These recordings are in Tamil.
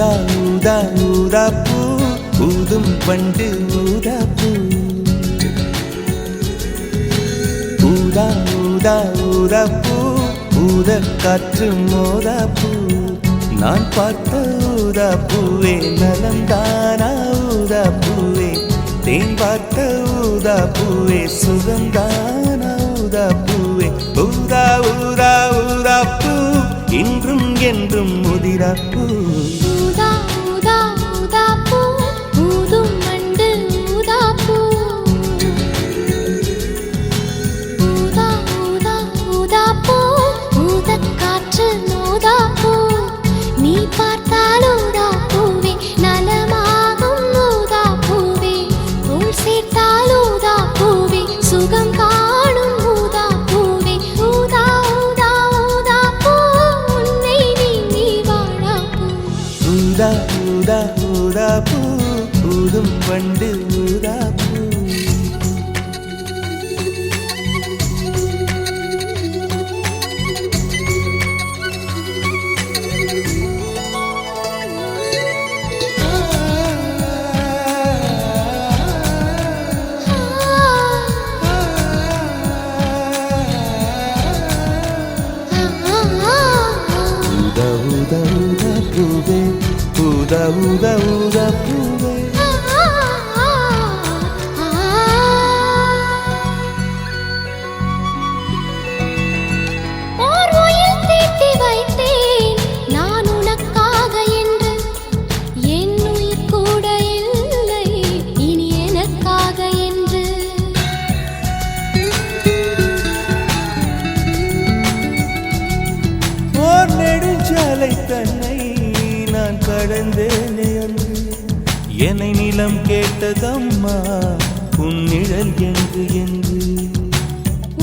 ஊதா ஊதா ஊதா பூ ஊதும் பண்டு ஊதா பூ ஊதா ஊதா ஊதா பூ ஊத காற்று மோதா பூ நான் பார்த்த ஊதா பூவே நலம்தானா ஊதா பூவே தேன் பார்த்த ஊதா பூவே சுகம்தானா ஊதா பூவே ஊதா ஊதா ஊதா பூ இன்றும் என்றும் முதிரா பூ ஊதா ஊதா ஊதா பூ ஊதும் மண்டு ஊதா பூ ஊதா ஊதா ஊதா பூ ஊதக் காற்று மோதா பூ நீ பார்த்தால் ஊதா பூவே நலமாகும் ஊதா பூவே தோள் சேர்த்தால் ஊதா பூவே சுகம் காணும் ஊதா பூவே ஊதா ஊதா ஊதா பூ உன்னை நீ வாழா பூ ஊதா ஊதா ஊதா பூ ஊதும் பண்டு ஊதா பூ ஊதா ஊதா ஊதா பூவே ஊதா ஊதா ஊதா பூவே ஓர் உயில் தீட்டி வைத்தேன் நான் உனக்காக என்று என் உயிர் கூட இல்லை இனி எனக்காக என்று ஓர் நெடுஞ்சாலை தன்னை நான் கடந்தேனே அன்று என்னை நிலம் கேட்டதம்மா உன் நிழல் என்று என்று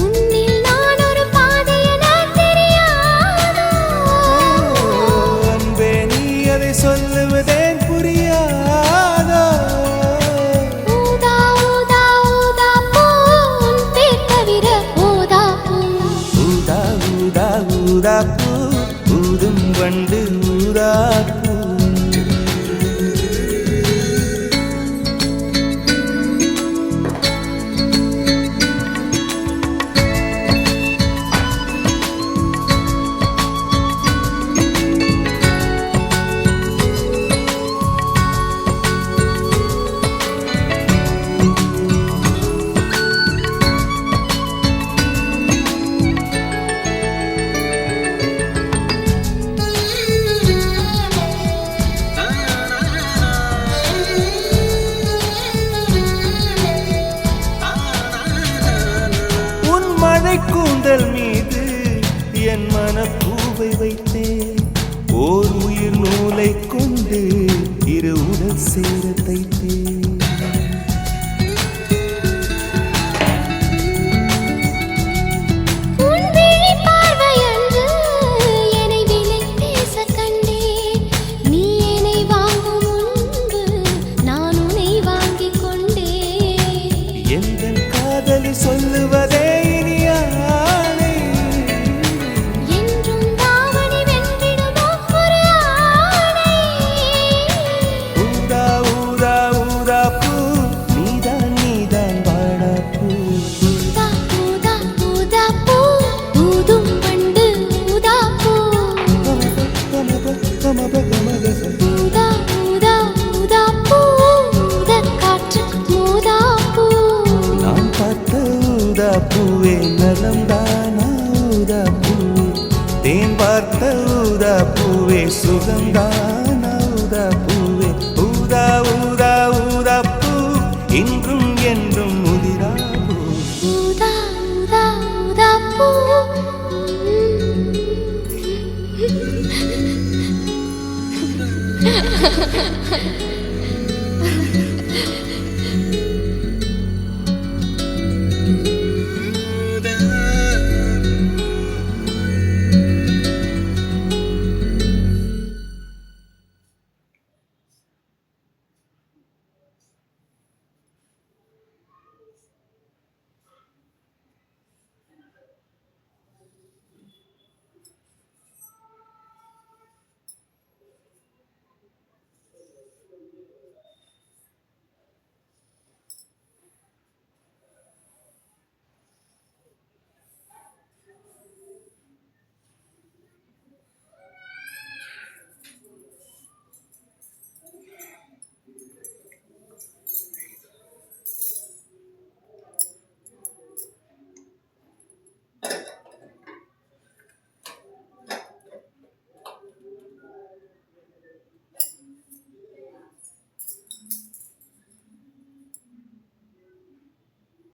உன்னில் நான் ஒரு பாதை என தெரியாதோ அன்பே நீ அதை சொல்லுவதேன் புரியாதோ ஊதா ஊதா ஊதா பூ உன் பேர் தவிர ஊதா பூ ஊதா ஊதா ஊதா பூ ஊதும் வண்டு ஊதா பூ கூந்தல் மீது என் மனப்பூவை வைத்தேன் ஓர் உயிர் நூலை கொண்டு இரு உடல் சேர தைத்தேன் உன் விழி பார்வையன்று என்னை விலை பேச கண்டேன் நீ என்னை வாங்கும் முன்பு நான் உன்னை வாங்கிக் கொண்டேன் எங்கள் காதலி சொல்லுவதே ஊதா ஊதா ஊதா பூ ஊதக் காற்று மோதா பூ நான் பார்த்த ஊதா பூவே நலம்தானா ஊதா பூவே தேன் பார்த்த ஊதா பூவே சுகம்தானா ஊதா பூவே ஊதா ஊதா ஊதா பூ இன்றும் என்றும் முதிரா பூ ஊதா ஊதா ஊதா பூ Ha ha ha ha.